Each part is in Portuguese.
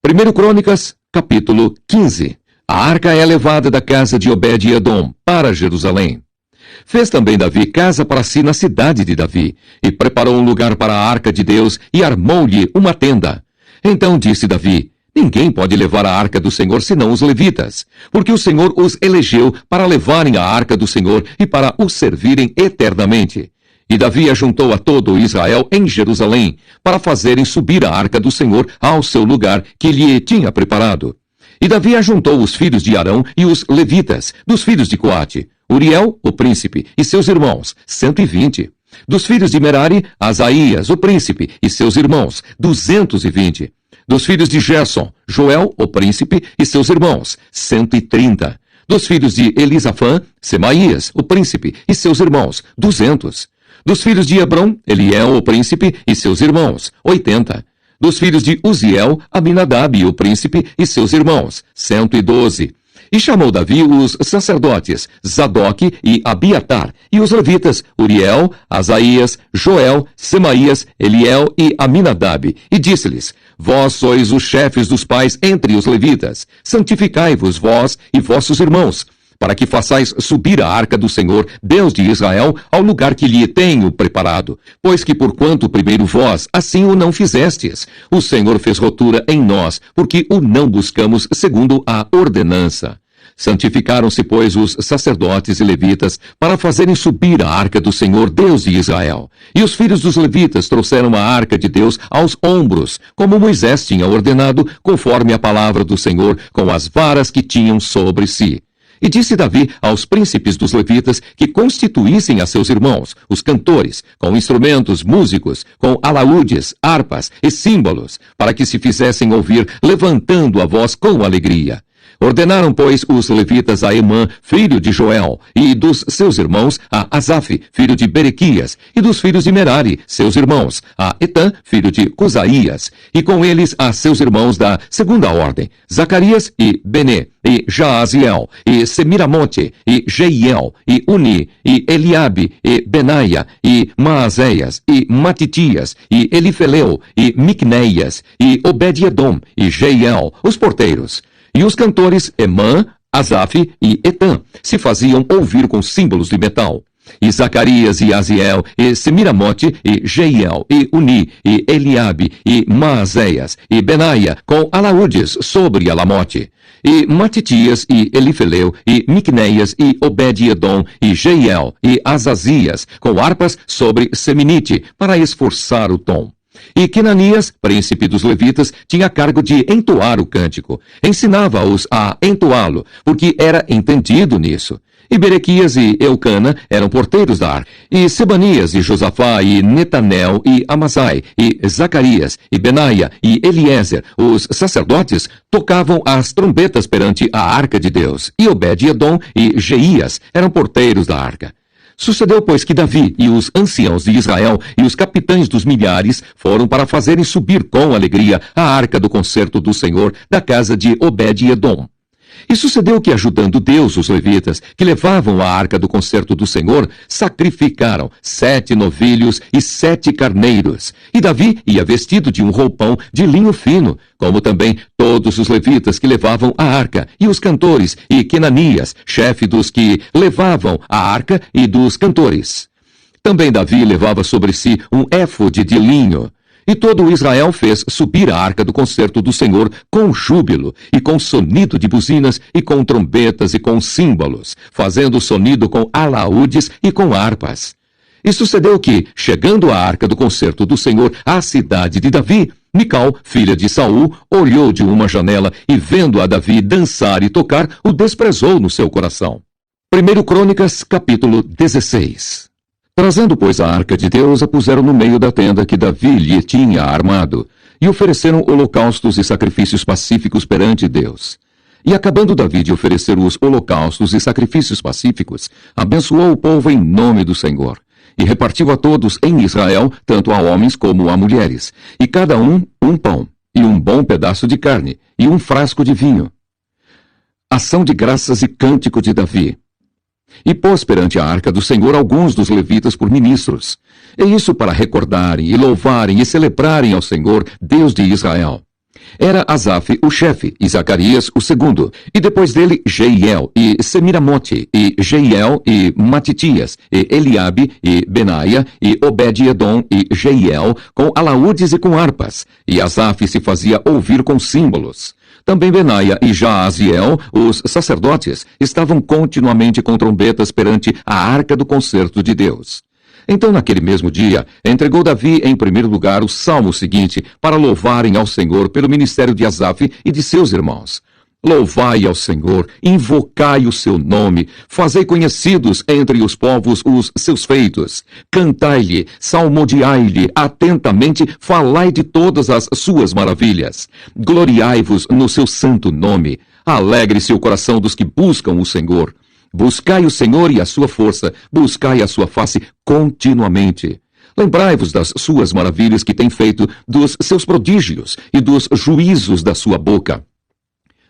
1 Crônicas, capítulo 15. A arca é levada da casa de Obed-Edom para Jerusalém. Fez também Davi casa para si na cidade de Davi, e preparou um lugar para a arca de Deus, e armou-lhe uma tenda. Então disse Davi: ninguém pode levar a arca do Senhor senão os levitas, porque o Senhor os elegeu para levarem a arca do Senhor e para o servirem eternamente. E Davi ajuntou a todo Israel em Jerusalém, para fazerem subir a arca do Senhor ao seu lugar que lhe tinha preparado. E Davi ajuntou os filhos de Arão e os levitas, dos filhos de Coate, Uriel, o príncipe, e seus irmãos, 120. Dos filhos de Merari, Asaías, o príncipe, e seus irmãos, 220. Dos filhos de Gerson, Joel, o príncipe, e seus irmãos, 130. Dos filhos de Elisafã, Semaías, o príncipe, e seus irmãos, 200. Dos filhos de Hebron, Eliel, o príncipe, e seus irmãos, 80. Dos filhos de Uziel, Aminadab, o príncipe, e seus irmãos, 112. E chamou Davi os sacerdotes, Zadoque e Abiatar, e os levitas, Uriel, Asaías, Joel, Semaías, Eliel e Aminadab, e disse-lhes: vós sois os chefes dos pais entre os levitas, santificai-vos vós e vossos irmãos, para que façais subir a arca do Senhor, Deus de Israel, ao lugar que lhe tenho preparado. Pois que porquanto primeiro vós assim o não fizestes, o Senhor fez rotura em nós, porque o não buscamos segundo a ordenança. Santificaram-se, pois, os sacerdotes e levitas para fazerem subir a arca do Senhor, Deus de Israel. E os filhos dos levitas trouxeram a arca de Deus aos ombros, como Moisés tinha ordenado, conforme a palavra do Senhor, com as varas que tinham sobre si. E disse Davi aos príncipes dos levitas que constituíssem a seus irmãos, os cantores, com instrumentos músicos, com alaúdes, harpas e símbolos, para que se fizessem ouvir, levantando a voz com alegria. Ordenaram, pois, os levitas a Emã, filho de Joel, e dos seus irmãos a Asaf, filho de Berequias, e dos filhos de Merari, seus irmãos, a Etã, filho de Cusaías, e com eles a seus irmãos da segunda ordem, Zacarias e Bené, e Jaaziel, e Semiramote, e Jeiel, e Uni, e Eliabe, e Benaia, e Maazéias, e Matitias, e Elifeleu, e Micneias, e Obed-Edom, e Jeiel, os porteiros. E os cantores Emã, Asaf e Etã se faziam ouvir com símbolos de metal. E Zacarias e Aziel, e Semiramote, e Jeiel, e Uni, e Eliabe, e Maazéias, e Benaia, com alaúdes sobre alamote. E Matitias, e Elifeleu, e Micneias, e Obed-Edom, e Jeiel, e Azazias, com harpas sobre seminite, para esforçar o tom. E Quenanias, príncipe dos levitas, tinha cargo de entoar o cântico. Ensinava-os a entoá-lo, porque era entendido nisso. E Berequias e Eucana eram porteiros da arca. E Sebanias, e Josafá, e Netanel, e Amasai, e Zacarias, e Benaia, e Eliezer, os sacerdotes, tocavam as trombetas perante a arca de Deus. E Obed-Edom e Jeías eram porteiros da arca. Sucedeu, pois, que Davi e os anciãos de Israel e os capitães dos milhares foram para fazerem subir com alegria a arca do concerto do Senhor da casa de Obed-Edom. E sucedeu que, ajudando Deus os levitas, que levavam a arca do concerto do Senhor, sacrificaram 7 novilhos e 7 carneiros. E Davi ia vestido de um roupão de linho fino, como também todos os levitas que levavam a arca, e os cantores, e Quenanias, chefe dos que levavam a arca e dos cantores. Também Davi levava sobre si um éfode de linho. E todo Israel fez subir a arca do concerto do Senhor com júbilo, e com sonido de buzinas, e com trombetas, e com símbolos, fazendo sonido com alaúdes e com harpas. E sucedeu que, chegando a arca do concerto do Senhor à cidade de Davi, Mical, filha de Saul, olhou de uma janela, e vendo a Davi dançar e tocar, o desprezou no seu coração. 1 Crônicas, capítulo 16. Trazendo, pois, a arca de Deus, a puseram no meio da tenda que Davi lhe tinha armado, e ofereceram holocaustos e sacrifícios pacíficos perante Deus. E acabando Davi de oferecer os holocaustos e sacrifícios pacíficos, abençoou o povo em nome do Senhor, e repartiu a todos em Israel, tanto a homens como a mulheres, e cada um pão, e um bom pedaço de carne, e um frasco de vinho. Ação de graças e cântico de Davi. E pôs perante a arca do Senhor alguns dos levitas por ministros. E isso para recordarem, e louvarem, e celebrarem ao Senhor, Deus de Israel. Era Asaf o chefe, e Zacarias o segundo, e depois dele Jeiel, e Semiramote, e Jeiel, e Matitias, e Eliabe, e Benaia, e Obed-edom, e Jeiel, com alaúdes e com harpas, e Asaf se fazia ouvir com símbolos. Também Benaia e Jaaziel, os sacerdotes, estavam continuamente com trombetas perante a arca do concerto de Deus. Então, naquele mesmo dia, entregou Davi em primeiro lugar o salmo seguinte para louvarem ao Senhor pelo ministério de Asaf e de seus irmãos. Louvai ao Senhor, invocai o seu nome, fazei conhecidos entre os povos os seus feitos. Cantai-lhe, salmodiai-lhe, atentamente falai de todas as suas maravilhas. Gloriai-vos no seu santo nome. Alegre-se o coração dos que buscam o Senhor. Buscai o Senhor e a sua força, buscai a sua face continuamente. Lembrai-vos das suas maravilhas que tem feito, dos seus prodígios e dos juízos da sua boca.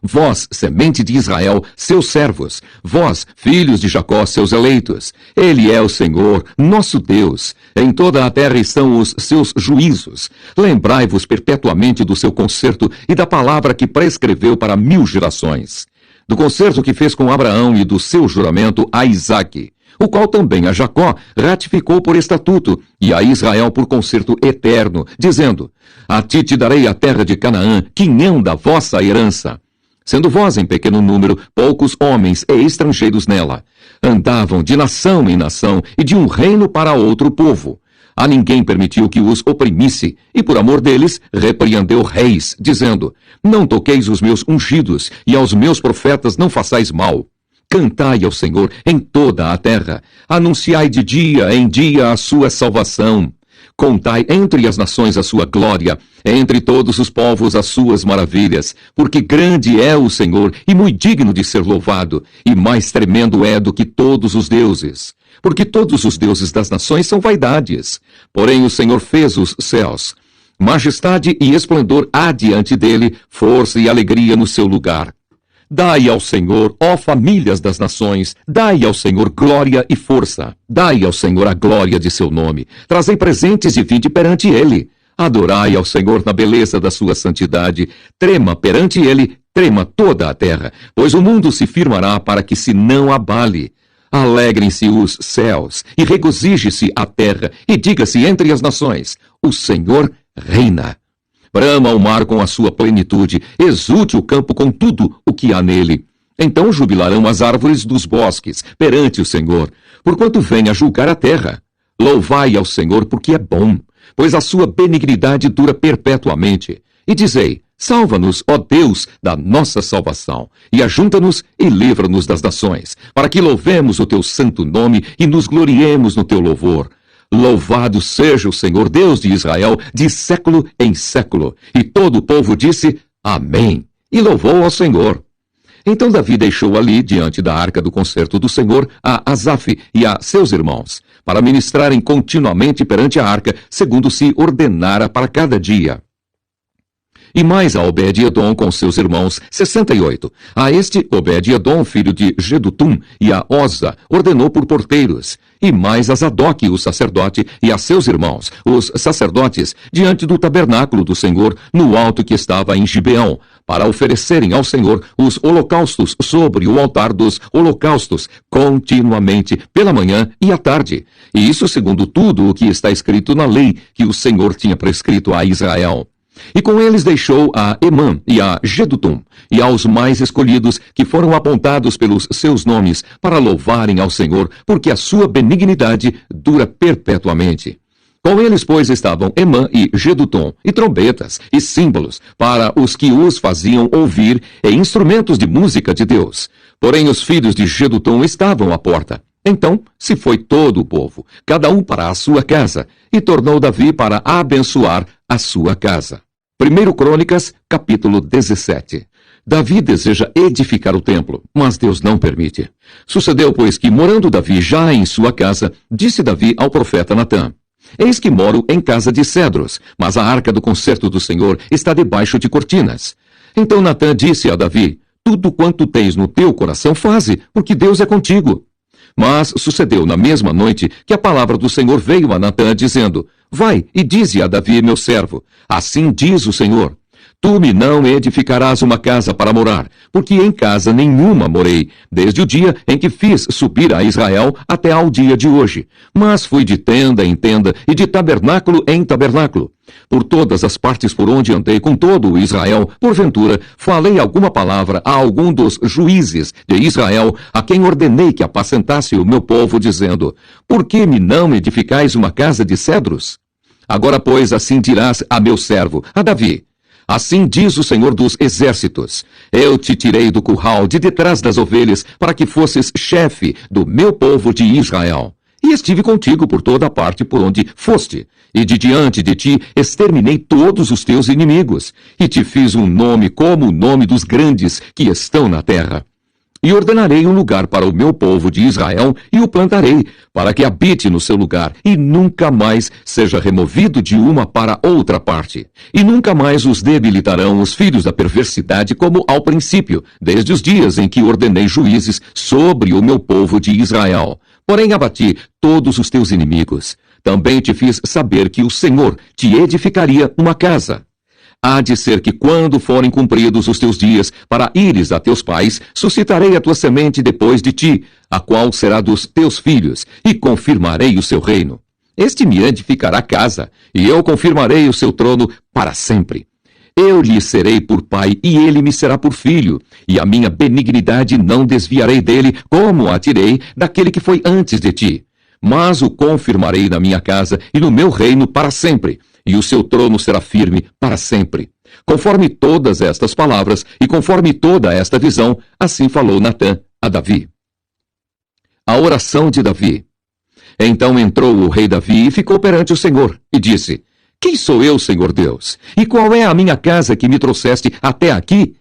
Vós, semente de Israel, seus servos, vós, filhos de Jacó, seus eleitos. Ele é o Senhor, nosso Deus. Em toda a terra estão os seus juízos. Lembrai-vos perpetuamente do seu concerto e da palavra que prescreveu para 1000 gerações. Do concerto que fez com Abraão e do seu juramento a Isaque, o qual também a Jacó ratificou por estatuto, e a Israel por concerto eterno, dizendo: A ti te darei a terra de Canaã, quinhão da vossa herança. Sendo vós em pequeno número, poucos homens e estrangeiros nela, andavam de nação em nação e de um reino para outro povo. A ninguém permitiu que os oprimisse, e por amor deles repreendeu reis, dizendo: Não toqueis os meus ungidos, e aos meus profetas não façais mal. Cantai ao Senhor em toda a terra, anunciai de dia em dia a sua salvação. Contai entre as nações a sua glória, entre todos os povos as suas maravilhas, porque grande é o Senhor e muito digno de ser louvado, e mais tremendo é do que todos os deuses. Porque todos os deuses das nações são vaidades. Porém o Senhor fez os céus. Majestade e esplendor há diante dele, força e alegria no seu lugar. Dai ao Senhor, ó famílias das nações, dai ao Senhor glória e força. Dai ao Senhor a glória de seu nome. Trazei presentes e vinde perante ele. Adorai ao Senhor na beleza da sua santidade. Trema perante ele, trema toda a terra, pois o mundo se firmará para que se não abale. Alegrem-se os céus, e regozije-se a terra, e diga-se entre as nações: o Senhor reina. Brama o mar com a sua plenitude, exulte o campo com tudo o que há nele. Então jubilarão as árvores dos bosques perante o Senhor, porquanto vem a julgar a terra. Louvai ao Senhor porque é bom, pois a sua benignidade dura perpetuamente. E dizei: salva-nos, ó Deus, da nossa salvação, e ajunta-nos e livra-nos das nações, para que louvemos o teu santo nome e nos gloriemos no teu louvor. Louvado seja o Senhor Deus de Israel, de século em século. E todo o povo disse: Amém, e louvou ao Senhor. Então Davi deixou ali, diante da arca do concerto do Senhor, a Asaf e a seus irmãos, para ministrarem continuamente perante a arca, segundo se ordenara para cada dia. E mais a Obed-edom com seus irmãos, 68. A este Obed-edom, filho de Gedutum, e a Oza, ordenou por porteiros. E mais a Zadok, o sacerdote, e a seus irmãos, os sacerdotes, diante do tabernáculo do Senhor, no alto que estava em Gibeão, para oferecerem ao Senhor os holocaustos sobre o altar dos holocaustos, continuamente, pela manhã e à tarde. E isso segundo tudo o que está escrito na lei que o Senhor tinha prescrito a Israel. E com eles deixou a Emã e a Gedutum, e aos mais escolhidos, que foram apontados pelos seus nomes, para louvarem ao Senhor, porque a sua benignidade dura perpetuamente. Com eles, pois, estavam Emã e Gedutum, e trombetas, e símbolos, para os que os faziam ouvir, e instrumentos de música de Deus. Porém os filhos de Gedutum estavam à porta. Então se foi todo o povo, cada um para a sua casa, e tornou Davi para abençoar a sua casa. 1 Crônicas, capítulo 17. Davi deseja edificar o templo, mas Deus não permite. Sucedeu, pois, que, morando Davi já em sua casa, disse Davi ao profeta Natã: Eis que moro em casa de cedros, mas a arca do concerto do Senhor está debaixo de cortinas. Então Natã disse a Davi: Tudo quanto tens no teu coração faze, porque Deus é contigo. Mas sucedeu na mesma noite que a palavra do Senhor veio a Natã, dizendo: Vai e dize a Davi, meu servo: Assim diz o Senhor: Tu me não edificarás uma casa para morar, porque em casa nenhuma morei, desde o dia em que fiz subir a Israel até ao dia de hoje. Mas fui de tenda em tenda e de tabernáculo em tabernáculo. Por todas as partes por onde andei com todo o Israel, porventura, falei alguma palavra a algum dos juízes de Israel, a quem ordenei que apacentasse o meu povo, dizendo: Por que me não edificais uma casa de cedros? Agora, pois, assim dirás a meu servo, a Davi: Assim diz o Senhor dos Exércitos: Eu te tirei do curral de detrás das ovelhas, para que fosses chefe do meu povo de Israel. E estive contigo por toda a parte por onde foste, e de diante de ti exterminei todos os teus inimigos, e te fiz um nome como o nome dos grandes que estão na terra. E ordenarei um lugar para o meu povo de Israel, e o plantarei, para que habite no seu lugar, e nunca mais seja removido de uma para outra parte. E nunca mais os debilitarão os filhos da perversidade, como ao princípio, desde os dias em que ordenei juízes sobre o meu povo de Israel. Porém abati todos os teus inimigos. Também te fiz saber que o Senhor te edificaria uma casa. Há de ser que, quando forem cumpridos os teus dias para ires a teus pais, suscitarei a tua semente depois de ti, a qual será dos teus filhos, e confirmarei o seu reino. Este me edificará casa, e eu confirmarei o seu trono para sempre. Eu lhe serei por pai, e ele me será por filho, e a minha benignidade não desviarei dele, como a tirei daquele que foi antes de ti. Mas o confirmarei na minha casa e no meu reino para sempre, e o seu trono será firme para sempre. Conforme todas estas palavras e conforme toda esta visão, assim falou Natã a Davi. A oração de Davi. Então entrou o rei Davi e ficou perante o Senhor, e disse: Quem sou eu, Senhor Deus? E qual é a minha casa que me trouxeste até aqui?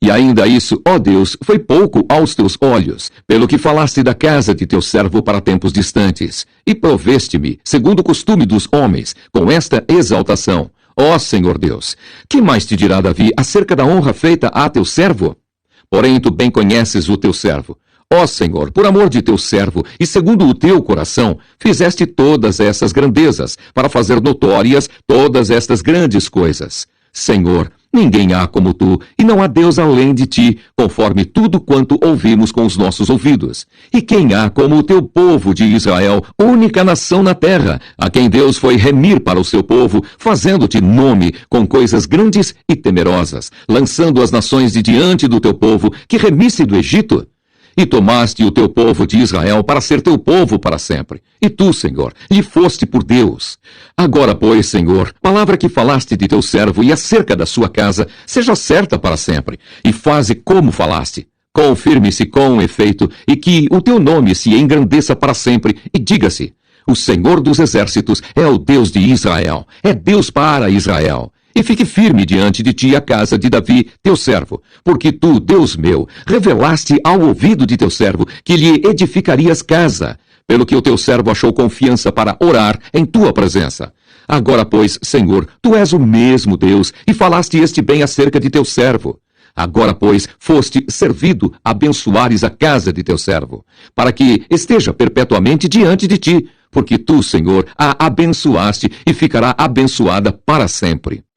E ainda isso, ó Deus, foi pouco aos teus olhos, pelo que falaste da casa de teu servo para tempos distantes, e proveste-me, segundo o costume dos homens, com esta exaltação. Ó Senhor Deus, que mais te dirá Davi acerca da honra feita a teu servo? Porém tu bem conheces o teu servo. Ó Senhor, por amor de teu servo, e segundo o teu coração, fizeste todas essas grandezas, para fazer notórias todas estas grandes coisas. Senhor, ninguém há como tu, e não há Deus além de ti, conforme tudo quanto ouvimos com os nossos ouvidos. E quem há como o teu povo de Israel, única nação na terra, a quem Deus foi remir para o seu povo, fazendo-te nome com coisas grandes e temerosas, lançando as nações de diante do teu povo, que remisse do Egito? E tomaste o teu povo de Israel para ser teu povo para sempre. E tu, Senhor, lhe foste por Deus. Agora, pois, Senhor, palavra que falaste de teu servo e acerca da sua casa, seja certa para sempre, e faze como falaste. Confirme-se com efeito, e que o teu nome se engrandeça para sempre, e diga-se: O Senhor dos Exércitos é o Deus de Israel, é Deus para Israel. E fique firme diante de ti a casa de Davi, teu servo, porque tu, Deus meu, revelaste ao ouvido de teu servo que lhe edificarias casa, pelo que o teu servo achou confiança para orar em tua presença. Agora, pois, Senhor, tu és o mesmo Deus, e falaste este bem acerca de teu servo. Agora, pois, foste servido abençoares a casa de teu servo, para que esteja perpetuamente diante de ti, porque tu, Senhor, a abençoaste e ficará abençoada para sempre.